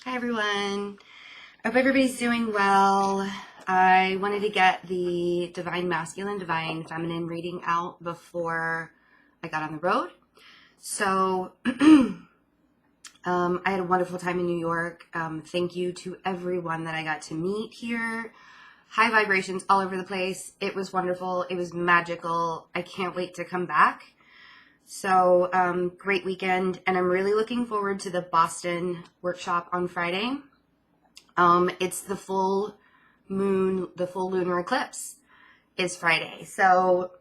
Hi everyone. I hope everybody's doing well. I wanted to get the Divine Masculine, Divine Feminine reading out before I got on the road. So I had a wonderful time in New York. Thank you to everyone that I got to meet here. High vibrations all over the place. It was wonderful. It was magical. I can't wait to come back. So great weekend, and I'm really looking forward to the Boston workshop on Friday. It's the full moon, the full lunar eclipse is Friday. So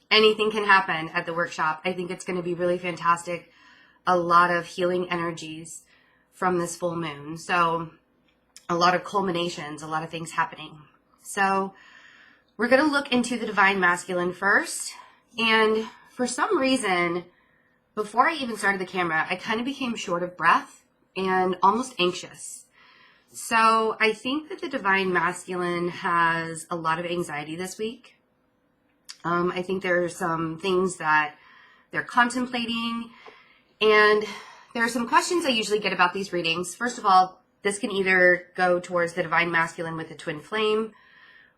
anything can happen at the workshop. I think it's going to be really fantastic. A lot of healing energies from this full moon. So a lot of culminations, a lot of things happening. So we're going to look into the Divine Masculine first. And for some reason, before I even started the camera, I kind of became short of breath and almost anxious. So I think that the Divine Masculine has a lot of anxiety this week. I think there are some things that they're contemplating, and there are some questions I usually get about these readings. First of all, this can either go towards the Divine Masculine with a twin flame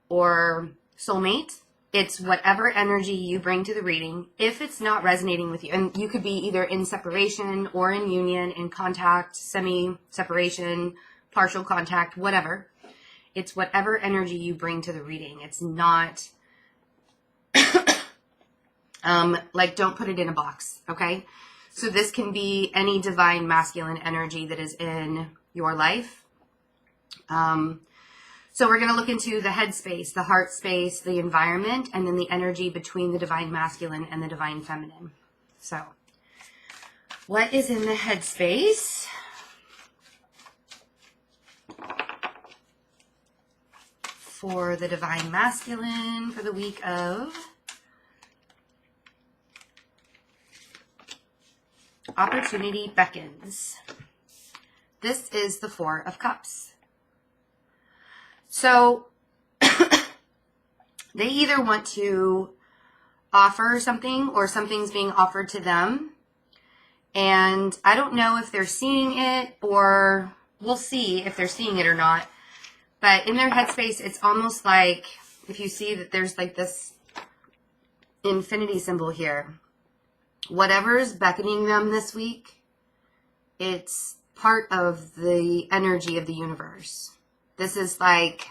or soulmate. It's whatever energy you bring to the reading. If it's not resonating with you, and you could be either in separation or in union, in contact, semi-separation, partial contact, whatever. It's whatever energy you bring to the reading. It's not, like, don't put it in a box, okay? So this can be any Divine Masculine energy that is in your life. So we're going to look into the headspace, the heart space, the environment, and then the energy between the Divine Masculine and the Divine Feminine. So what is in the headspace? For the Divine Masculine for the week of Opportunity Beckons. This is the Four of Cups. So they either want to offer something or something's being offered to them. And I don't know if they're seeing it, or we'll see if they're seeing it or not. But in their headspace, it's almost like if you see that there's like this infinity symbol here. Whatever is beckoning them this week, it's part of the energy of the universe. This is like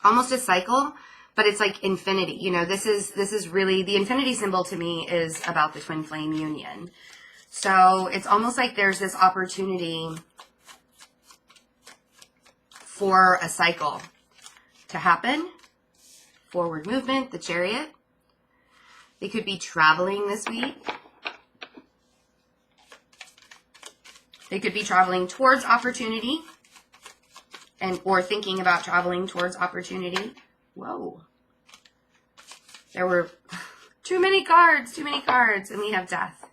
almost a cycle, but it's like infinity. You know, this is really, the infinity symbol to me is about the twin flame union. So it's almost like there's this opportunity for a cycle to happen. Forward movement, the Chariot. They could be traveling this week. They could be traveling towards opportunity. Or thinking about traveling towards opportunity. Whoa. There were too many cards, and we have death.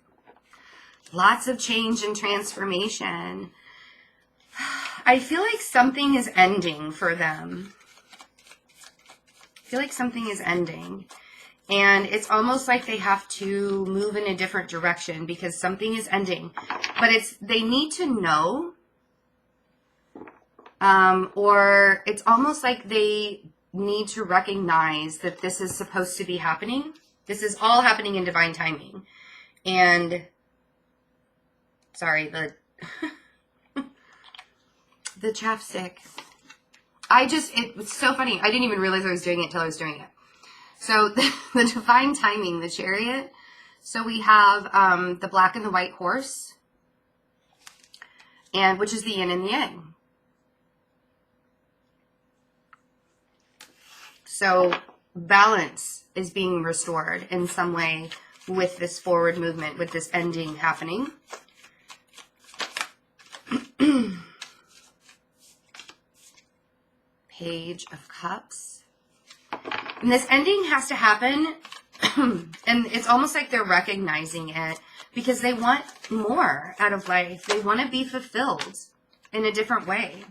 Lots of change and transformation. I feel like something is ending for them. I feel like something is ending. And it's almost like they have to move in a different direction because something is ending. But they need to know. Or it's almost like they need to recognize that this is supposed to be happening. This is all happening in divine timing. And, sorry, the chapstick. It was so funny. I didn't even realize I was doing it until I was doing it. So the divine timing, the Chariot. So we have the black and the white horse, and which is the yin and the yang. So balance is being restored in some way with this forward movement, with this ending happening. Page of Cups. And this ending has to happen, and it's almost like they're recognizing it because they want more out of life. They want to be fulfilled in a different way.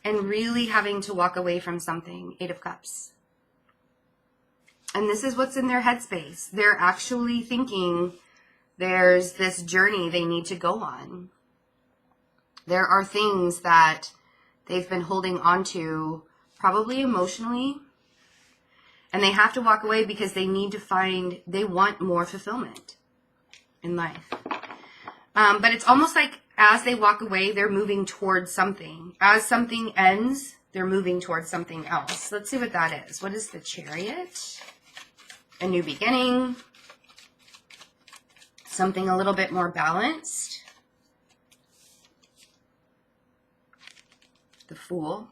And really having to walk away from something. 8 of Cups. And this is what's in their headspace. They're actually thinking there's this journey they need to go on. There are things that they've been holding on to, probably emotionally, and they have to walk away because they need to find, they want more fulfillment in life. But it's almost like as they walk away, they're moving towards something. As something ends, they're moving towards something else. Let's see what that is. What is the Chariot? A new beginning. Something a little bit more balanced. The Fool.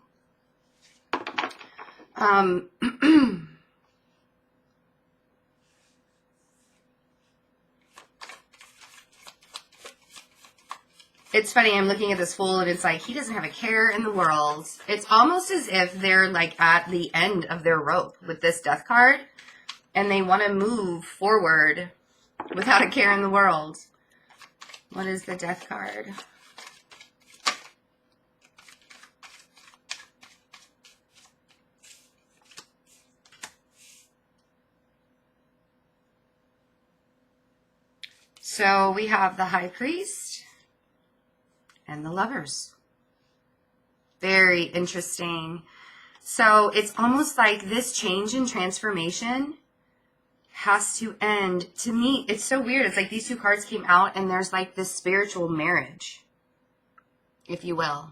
It's funny, I'm looking at this Fool and it's like, he doesn't have a care in the world. It's almost as if they're like at the end of their rope with this Death card and they want to move forward without a care in the world. What is the Death card? So we have the High Priest and the Lovers. Very interesting. So it's almost like this change and transformation has to end. To me, it's so weird. It's like these two cards came out and there's like this spiritual marriage, if you will.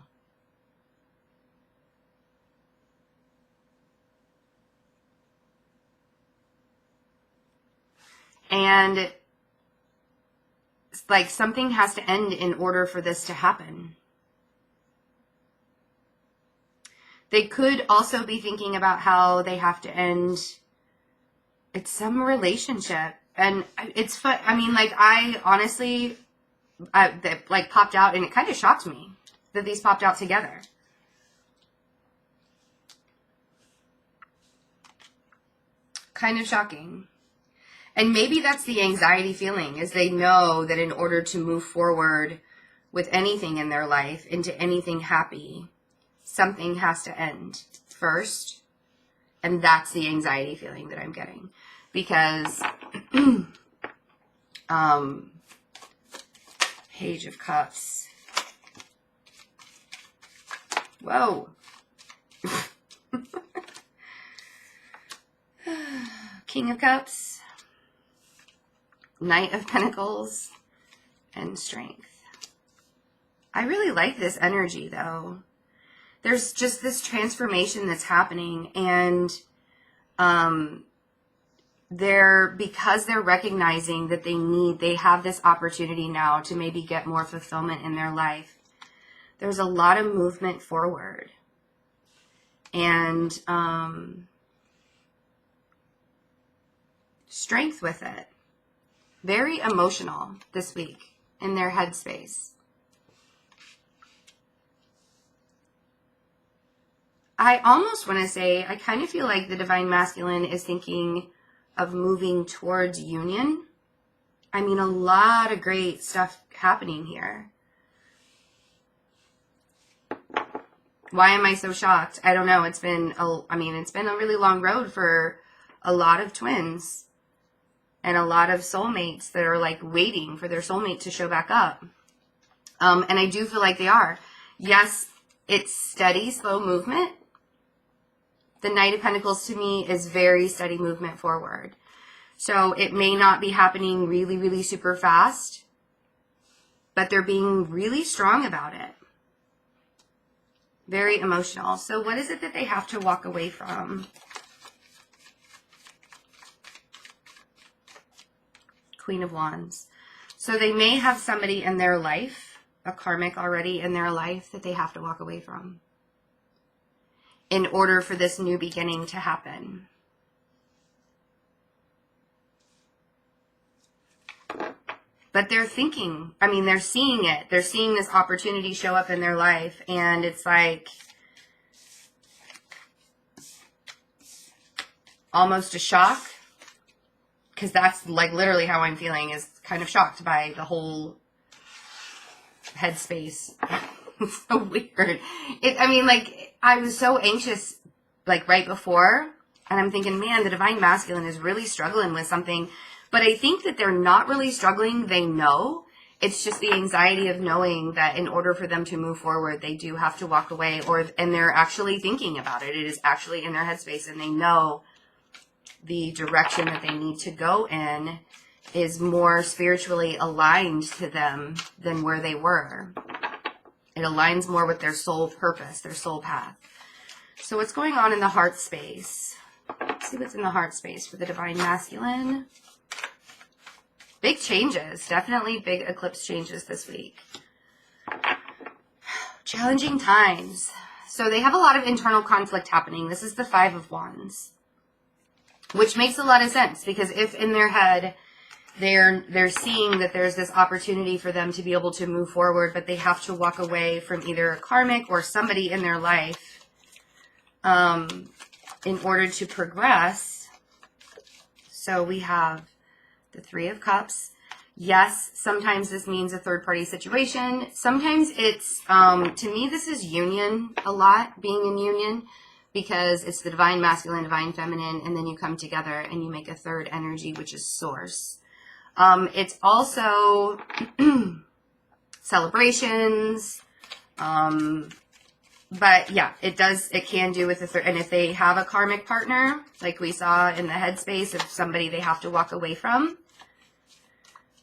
And it's like something has to end in order for this to happen. They could also be thinking about how they have to end. It's some relationship. And it's fun. I mean, like, I honestly, that like popped out and it kind of shocked me that these popped out together. Kind of shocking. And maybe that's the anxiety feeling, is they know that in order to move forward with anything in their life, into anything happy, something has to end first. And that's the anxiety feeling that I'm getting. Because Page of Cups. Whoa. King of Cups. Knight of Pentacles. And Strength. I really like this energy, though. There's just this transformation that's happening, and because they're recognizing that they have this opportunity now to maybe get more fulfillment in their life. There's a lot of movement forward, and strength with it. Very emotional this week in their headspace. I almost want to say, I kind of feel like the Divine Masculine is thinking of moving towards union. I mean, a lot of great stuff happening here. Why am I so shocked? I don't know. It's been a really long road for a lot of twins and a lot of soulmates that are like waiting for their soulmate to show back up. And I do feel like they are. Yes, it's steady, slow movement. The Knight of Pentacles to me is very steady movement forward. So it may not be happening really, really super fast, but they're being really strong about it. Very emotional. So what is it that they have to walk away from? Queen of Wands. So they may have somebody in their life, a karmic already in their life, that they have to walk away from in order for this new beginning to happen. But they're thinking, I mean, they're seeing it. They're seeing this opportunity show up in their life. And it's like almost a shock. Because that's like literally how I'm feeling, is kind of shocked by the whole headspace. It's so weird. I was so anxious like right before, and I'm thinking, man, the Divine Masculine is really struggling with something. But I think that they're not really struggling. They know, It's just the anxiety of knowing that in order for them to move forward, they do have to walk away, and they're actually thinking about it. It is actually in their headspace, and they know the direction that they need to go in is more spiritually aligned to them than where they were. It aligns more with their soul purpose, their soul path. So what's going on in the heart space? Let's see what's in the heart space for the Divine Masculine. Big changes. Definitely big eclipse changes this week. Challenging times. So they have a lot of internal conflict happening. This is the Five of Wands, which makes a lot of sense, because if in their head they're seeing that there's this opportunity for them to be able to move forward, but they have to walk away from either a karmic or somebody in their life in order to progress. So we have the Three of Cups. Yes, sometimes this means a third-party situation. Sometimes it's, to me, this is union a lot, being in union, because it's the Divine Masculine, Divine Feminine, and then you come together and you make a third energy, which is Source. It's also celebrations, but yeah, it can do with the third. And if they have a karmic partner, like we saw in the headspace of somebody they have to walk away from.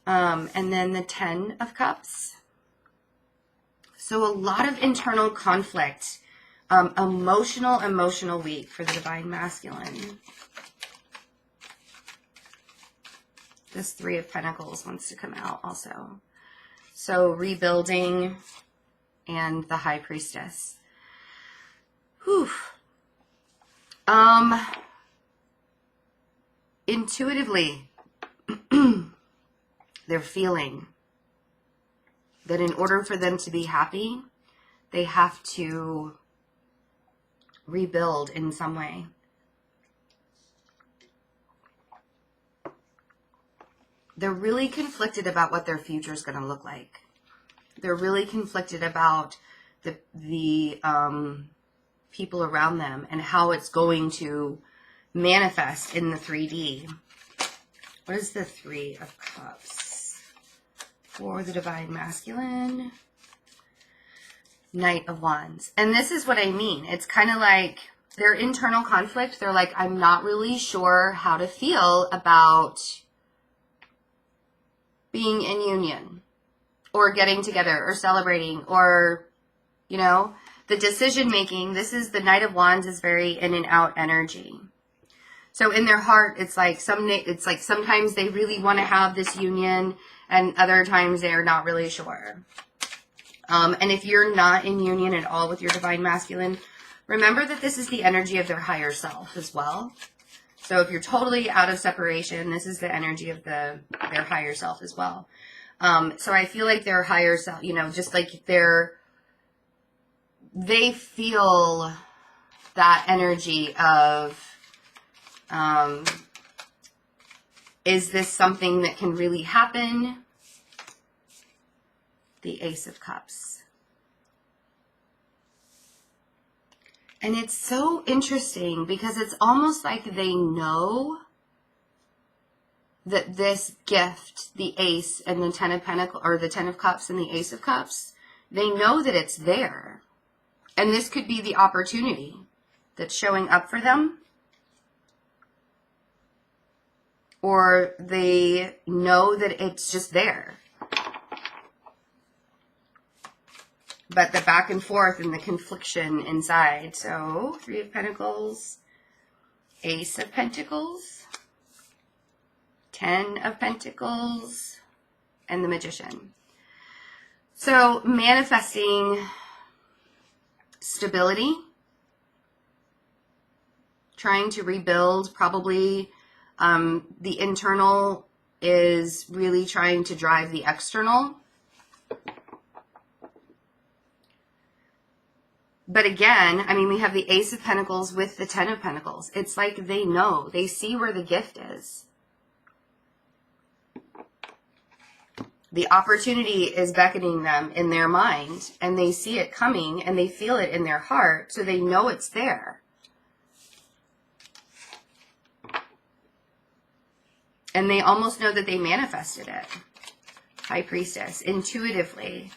And then the Ten of Cups. So a lot of internal conflict, emotional week for the Divine Masculine. This Three of Pentacles wants to come out also. So rebuilding and the High Priestess. Whew. Intuitively, they're feeling that in order for them to be happy, they have to rebuild in some way. They're really conflicted about what their future is going to look like. They're really conflicted about the people around them and how it's going to manifest in the 3D. What is the Three of Cups for the Divine Masculine? Knight of Wands. And this is what I mean. It's kind of like their internal conflict. They're like, I'm not really sure how to feel about being in union or getting together or celebrating or, you know, the decision making. This is the Knight of Wands is very in and out energy. So in their heart, it's like sometimes they really want to have this union and other times they are not really sure. And if you're not in union at all with your Divine Masculine, remember that this is the energy of their higher self as well. So if you're totally out of separation, this is the energy of their higher self as well. So I feel like their higher self, you know, just like they feel that energy of, is this something that can really happen? The Ace of Cups. And it's so interesting because it's almost like they know that this gift, the Ace and the Ten of Pentacles, or the Ten of Cups and the Ace of Cups, they know that it's there. And this could be the opportunity that's showing up for them. Or they know that it's just there. But the back and forth and the confliction inside. So, Three of Pentacles, Ace of Pentacles, Ten of Pentacles, and the Magician. So, manifesting stability, trying to rebuild, probably the internal is really trying to drive the external. But again, I mean, we have the Ace of Pentacles with the Ten of Pentacles. It's like they know. They see where the gift is. The opportunity is beckoning them in their mind, and they see it coming, and they feel it in their heart, so they know it's there. And they almost know that they manifested it. High Priestess, intuitively.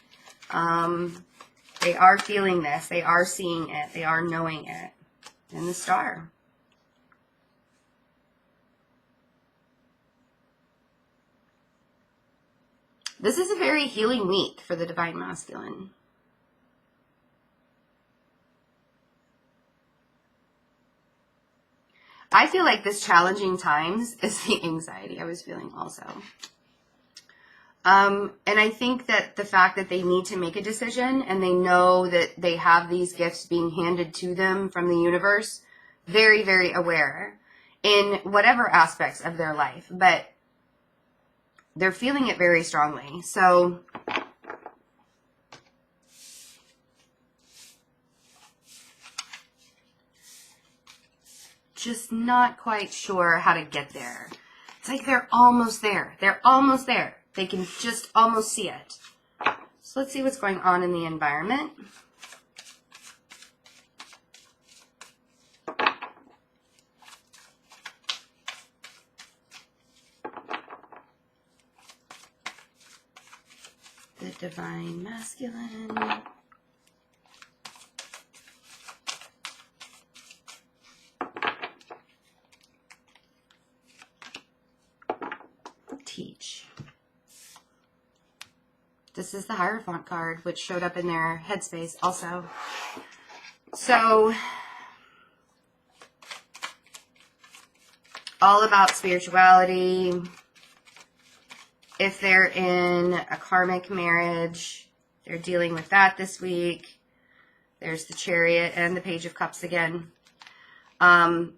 They are feeling this. They are seeing it. They are knowing it. And the Star. This is a very healing week for the Divine Masculine. I feel like this challenging times is the anxiety I was feeling also. And I think that the fact that they need to make a decision and they know that they have these gifts being handed to them from the universe, very, very aware in whatever aspects of their life, but they're feeling it very strongly. So just not quite sure how to get there. It's like they're almost there. They're almost there. They can just almost see it. So let's see what's going on in the environment. The Divine Masculine. Teach. This is the Hierophant card, which showed up in their headspace also. So, all about spirituality. If they're in a karmic marriage, they're dealing with that this week. There's the Chariot and the Page of Cups again.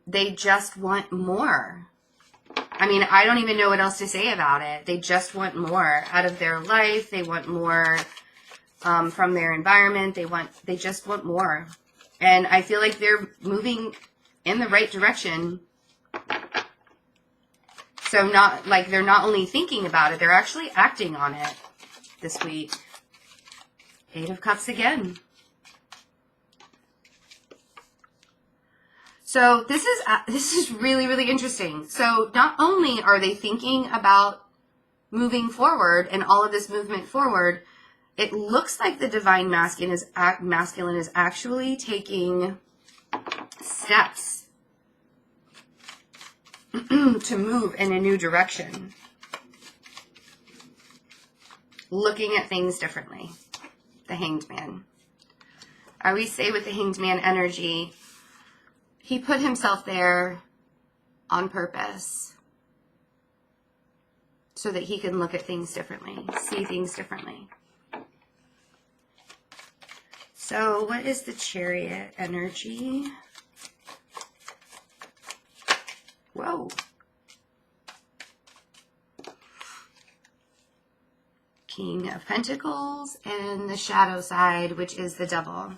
They just want more. I mean, I don't even know what else to say about it. They just want more out of their life. They want more from their environment. They just want more. And I feel like they're moving in the right direction. So they're not only thinking about it, they're actually acting on it this week. Eight of Cups again. So this is really, really interesting. So not only are they thinking about moving forward and all of this movement forward, it looks like the Divine Masculine is actually taking steps to move in a new direction. Looking at things differently. The Hanged Man. I always say with the Hanged Man energy, he put himself there on purpose so that he can look at things differently, see things differently. So what is the Chariot energy? Whoa. King of Pentacles and the shadow side, which is the Devil.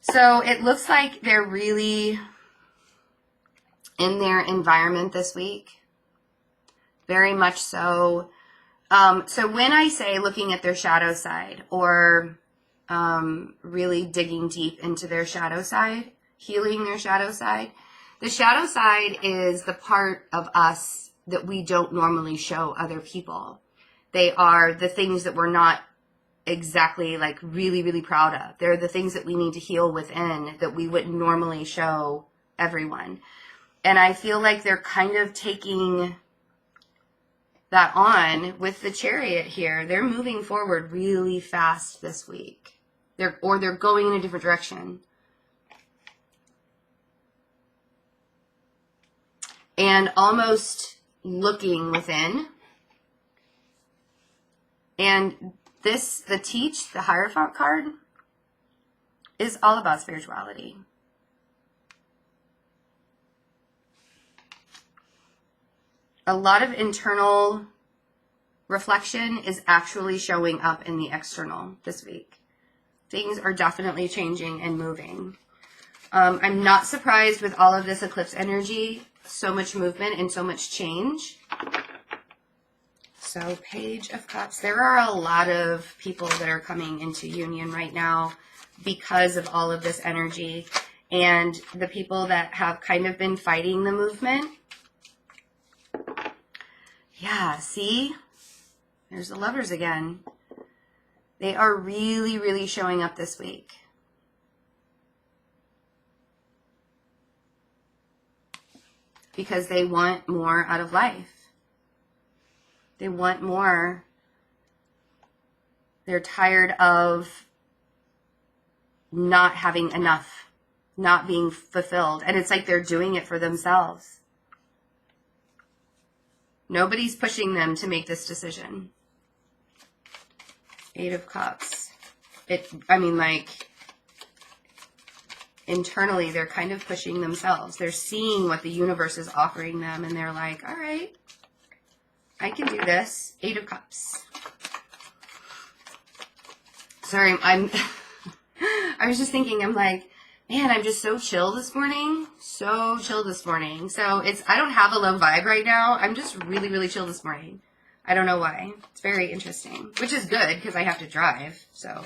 So it looks like they're really in their environment this week. Very much so. So when I say looking at their shadow side or really digging deep into their shadow side, healing their shadow side, the shadow side is the part of us that we don't normally show other people. They are the things that we're not exactly like really, really proud of. They're the things that we need to heal within that we wouldn't normally show everyone. And I feel like they're kind of taking that on with the Chariot here. They're moving forward really fast this week. They're going in a different direction. And almost looking within. And the Teach, the Hierophant card, is all about spirituality. A lot of internal reflection is actually showing up in the external this week. Things are definitely changing and moving. I'm not surprised with all of this eclipse energy, so much movement and so much change. So Page of Cups. There are a lot of people that are coming into union right now because of all of this energy. and the people that have kind of been fighting the movement. Yeah, see? There's the Lovers again. They are really, really showing up this week. Because they want more out of life. They want more. They're tired of not having enough, not being fulfilled. And it's like they're doing it for themselves. Nobody's pushing them to make this decision. Eight of Cups. Internally, they're kind of pushing themselves. They're seeing what the universe is offering them, and they're like, all right, I can do this. Eight of Cups. Sorry, I was just thinking, I'm like, man, I'm just so chill this morning. So chill this morning. So I don't have a low vibe right now. I'm just really, really chill this morning. I don't know why. It's very interesting, which is good because I have to drive. So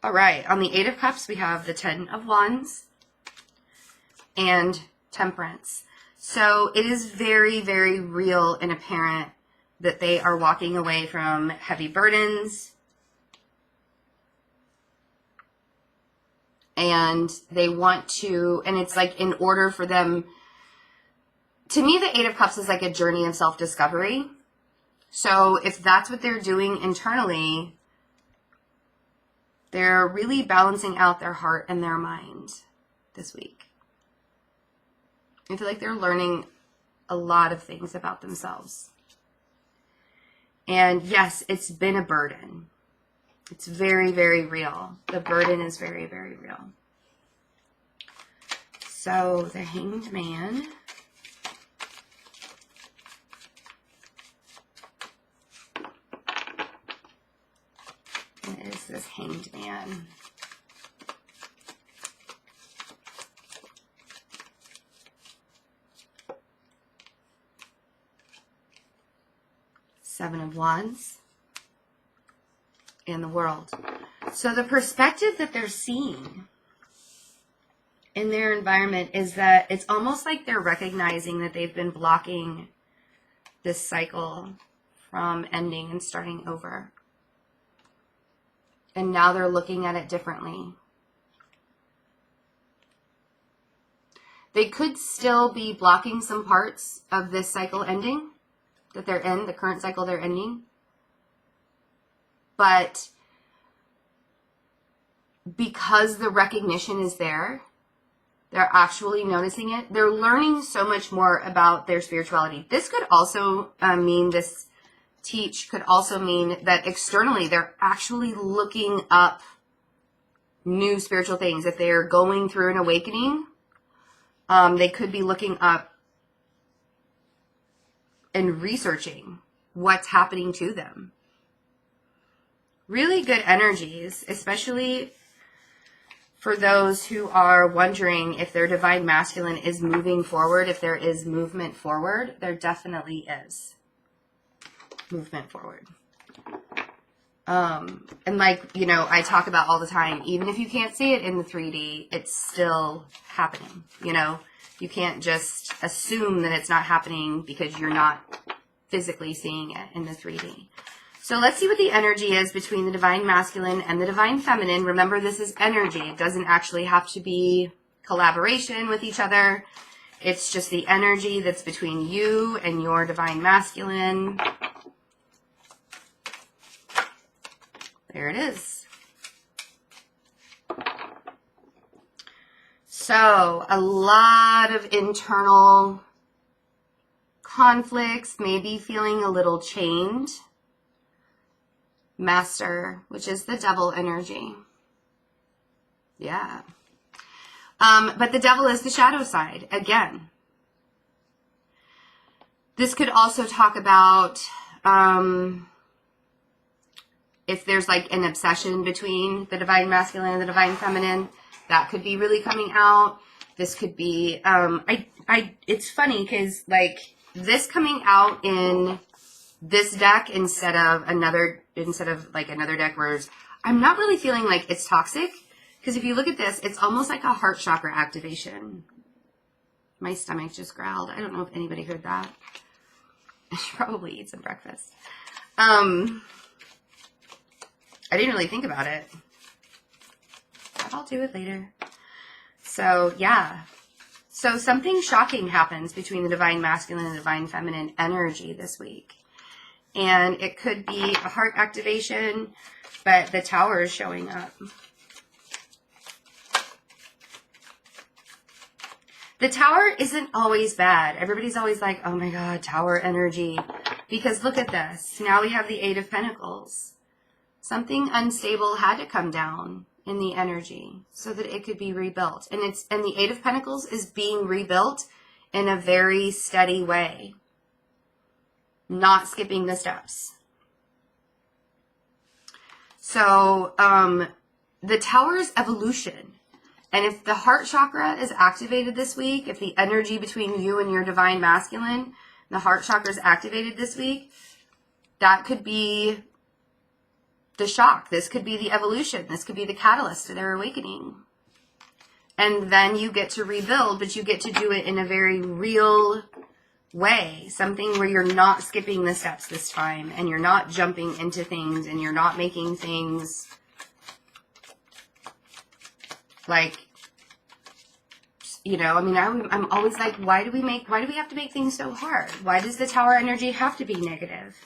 all right. On the Eight of Cups, we have the Ten of Wands and Temperance. So it is very, very real and apparent that they are walking away from heavy burdens, and they want to, and it's like in order for them, to me, the Eight of Cups is like a journey of self-discovery. So if that's what they're doing internally, they're really balancing out their heart and their mind this week. I feel like they're learning a lot of things about themselves. And yes, it's been a burden. It's very, very real. The burden is very, very real. So the Hanged Man. What is this Hanged Man? Seven of Wands. And the World. So the perspective that they're seeing in their environment is that it's almost like they're recognizing that they've been blocking this cycle from ending and starting over. And now they're looking at it differently. They could still be blocking some parts of this cycle ending that they're in, the current cycle they're ending. But because the recognition is there, they're actually noticing it. They're learning so much more about their spirituality. This could also mean, this teach could also mean that externally they're actually looking up new spiritual things. If they're going through an awakening, they could be looking up and researching what's happening to them. Really good energies, especially for those who are wondering if their divine masculine is moving forward, if there is movement forward. There definitely is movement forward. And like, I talk about all the time, even if you can't see it in the 3D, it's still happening. You can't just assume that it's not happening because you're not physically seeing it in the 3D. So let's see what the energy is between the divine masculine and the divine feminine. Remember, this is energy. It doesn't actually have to be collaboration with each other. It's just the energy that's between you and your divine masculine. There it is. So a lot of internal conflicts, maybe feeling a little chained. Master, which is the devil energy. Yeah. But the devil is the shadow side, again. This could also talk about if there's like an obsession between the divine masculine and the divine feminine, that could be really coming out. This could be, it's funny because like this coming out in this deck instead of like another deck where I'm not really feeling like it's toxic. Because if you look at this, it's almost like a heart chakra activation. My stomach just growled. I don't know if anybody heard that. I should probably eat some breakfast. I didn't really think about it. But I'll do it later. So, yeah. So something shocking happens between the divine masculine and the divine feminine energy this week. And it could be a heart activation, but the Tower is showing up. The Tower isn't always bad. Everybody's always like, oh my God, Tower energy. Because look at this. Now we have the Eight of Pentacles. Something unstable had to come down in the energy so that it could be rebuilt. And the Eight of Pentacles is being rebuilt in a very steady way. Not skipping the steps. So, the Tower's evolution. And if the heart chakra is activated this week, if the energy between you and your divine masculine, the heart chakra is activated this week, that could be the shock. This could be the evolution. This could be the catalyst to their awakening. And then you get to rebuild, but you get to do it in a very real way. Something where you're not skipping the steps this time, and you're not jumping into things, and you're not making things like, you know, I mean, I'm always like, why do we have to make things so hard? Why does the Tower energy have to be negative?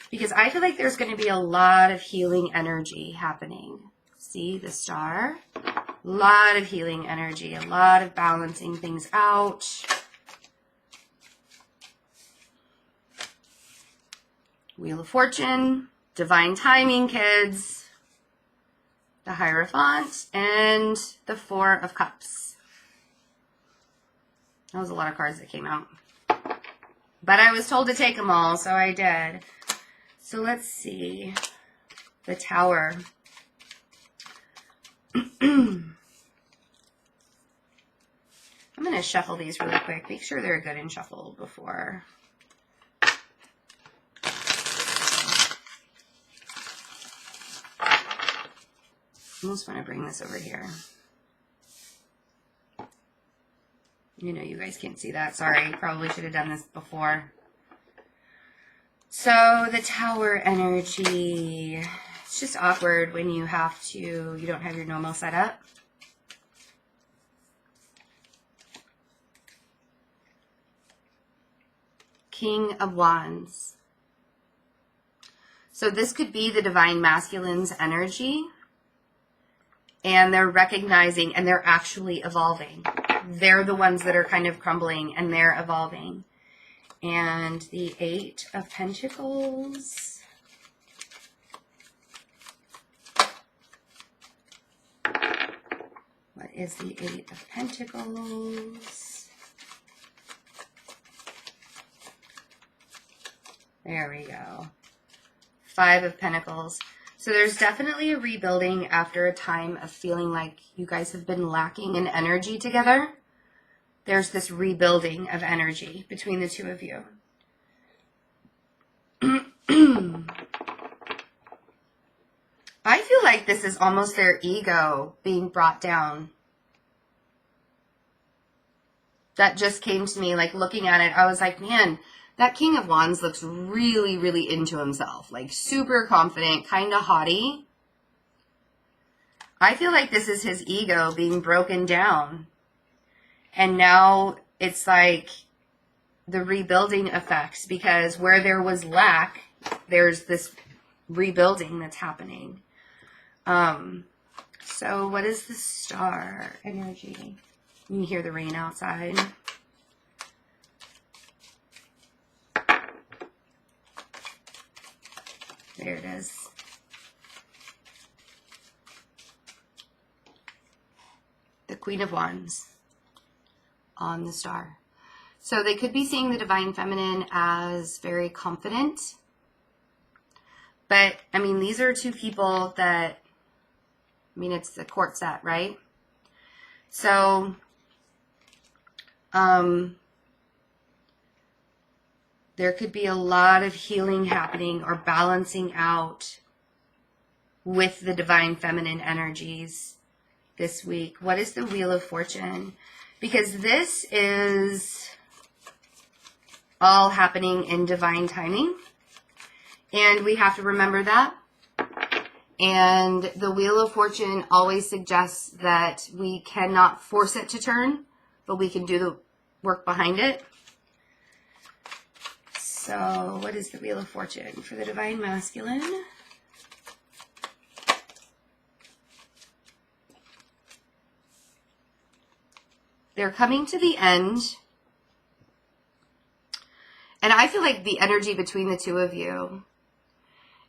Because I feel like there's going to be a lot of healing energy happening. See the Star? A lot of healing energy, a lot of balancing things out. Wheel of Fortune, divine timing, kids. The Hierophant, and the Four of Cups. That was a lot of cards that came out. But I was told to take them all, so I did. So let's see. The Tower. I'm going to shuffle these really quick. Make sure they're good and shuffled before. I almost want to bring this over here. You know, you guys can't see that. Sorry, probably should have done this before. So, the Tower energy. It's just awkward when you don't have your normal setup. King of Wands. So, this could be the divine masculine's energy. And they're recognizing, and they're actually evolving. They're the ones that are kind of crumbling, and they're evolving. And the Eight of Pentacles. What is the Eight of Pentacles? There we go. Five of Pentacles. So there's definitely a rebuilding after a time of feeling like you guys have been lacking in energy together. There's this rebuilding of energy between the two of you. I feel like this is almost their ego being brought down. That just came to me, like looking at it, I was like, man, that King of Wands looks really, really into himself. Like super confident, kind of haughty. I feel like this is his ego being broken down. And now it's like the rebuilding effects. Because where there was lack, there's this rebuilding that's happening. So what is the Star energy? You can hear the rain outside. There it is. The Queen of Wands on the Star. So they could be seeing the divine feminine as very confident. But, I mean, these are two people that, I mean, it's the court set, right? So, There could be a lot of healing happening or balancing out with the divine feminine energies this week. What is the Wheel of Fortune? Because this is all happening in divine timing. And we have to remember that. And the Wheel of Fortune always suggests that we cannot force it to turn, but we can do the work behind it. So what is the Wheel of Fortune for the divine masculine? They're coming to the end. And I feel like the energy between the two of you,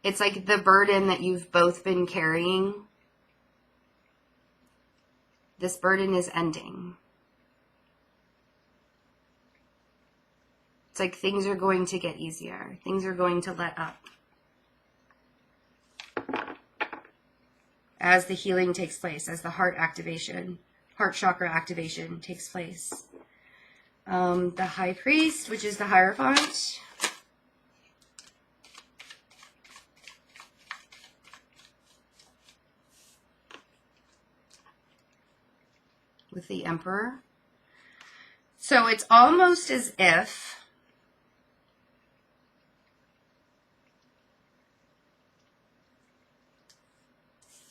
it's like the burden that you've both been carrying. This burden is ending. It's like things are going to get easier. Things are going to let up. As the healing takes place, as the heart chakra activation takes place. The High Priest, which is the Hierophant. With the Emperor. So it's almost as if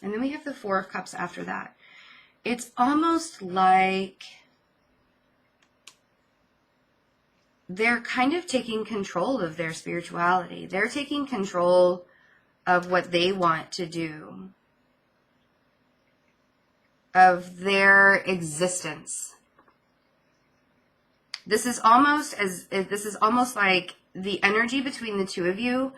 and then we have the Four of Cups after that. It's almost like they're kind of taking control of their spirituality. They're taking control of what they want to do, of their existence. This is almost like the energy between the two of you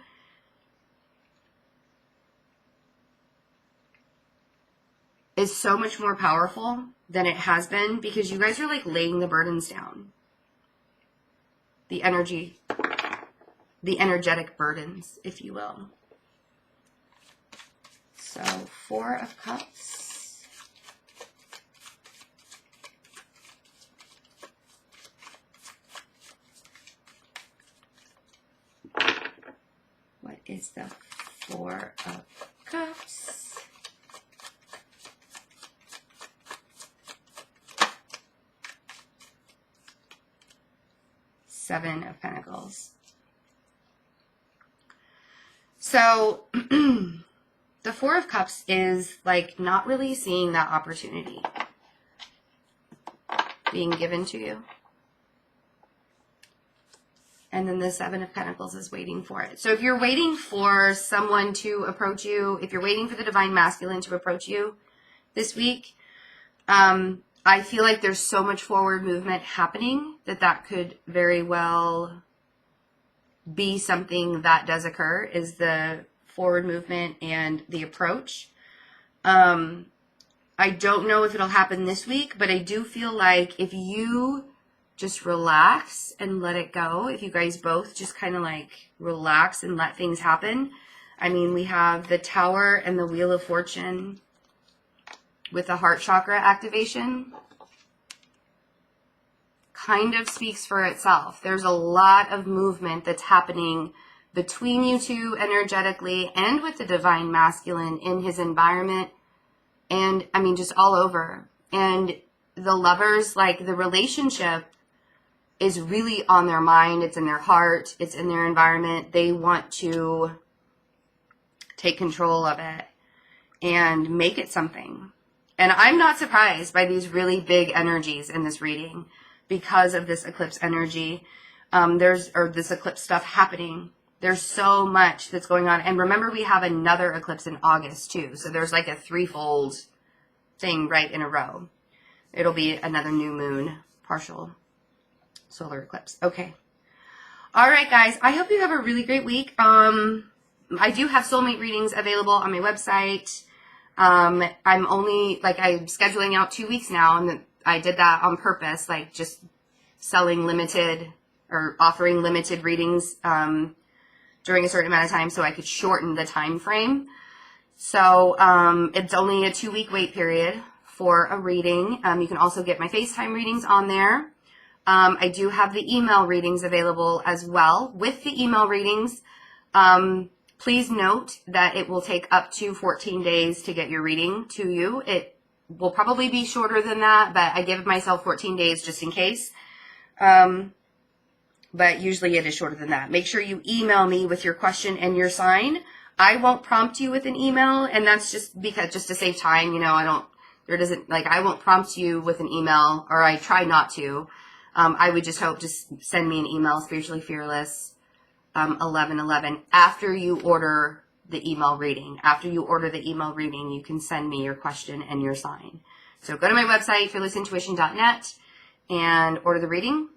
is so much more powerful than it has been because you guys are like laying the burdens down. The energetic burdens, if you will. So, Four of Cups. What is the Four of Cups? Seven of Pentacles. So the Four of Cups is like not really seeing that opportunity being given to you. And then the Seven of Pentacles is waiting for it. So if you're waiting for someone to approach you, if you're waiting for the divine masculine to approach you this week, I feel like there's so much forward movement happening that could very well be something that does occur, is the forward movement and the approach. I don't know if it'll happen this week, but I do feel like if you just relax and let it go, if you guys both just kind of like relax and let things happen. I mean, we have the Tower and the Wheel of Fortune with the heart chakra activation. Kind of speaks for itself. There's a lot of movement that's happening between you two energetically and with the divine masculine in his environment. And I mean, just all over. And the lovers, like the relationship is really on their mind. It's in their heart. It's in their environment. They want to take control of it and make it something. And I'm not surprised by these really big energies in this reading because of this eclipse energy. This eclipse stuff happening. There's so much that's going on. And remember, we have another eclipse in August too. So there's like a threefold thing right in a row. It'll be another new moon, partial solar eclipse. Okay. All right, guys. I hope you have a really great week. I do have soulmate readings available on my website. I'm scheduling out 2 weeks now, and I did that on purpose, like just selling limited or offering limited readings during a certain amount of time so I could shorten the time frame. So it's only a 2-week wait period for a reading. You can also get my FaceTime readings on there. I do have the email readings available as well. With the email readings, please note that it will take up to 14 days to get your reading to you. It will probably be shorter than that, but I give myself 14 days just in case. But usually it is shorter than that. Make sure you email me with your question and your sign. I won't prompt you with an email, and that's just to save time, you know, I won't prompt you with an email, or I try not to. I would just send me an email, Spiritually Fearless, 1111, after you order the email reading. After you order the email reading, you can send me your question and your sign. So go to my website, fearlessintuition.net, and order the reading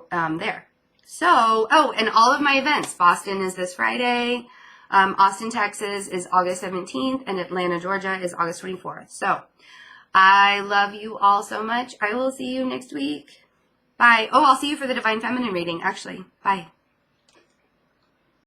there. So, and all of my events. Boston is this Friday. Austin, Texas is August 17th, and Atlanta, Georgia is August 24th. So, I love you all so much. I will see you next week. Bye. Oh, I'll see you for the Divine Feminine reading, actually. Bye.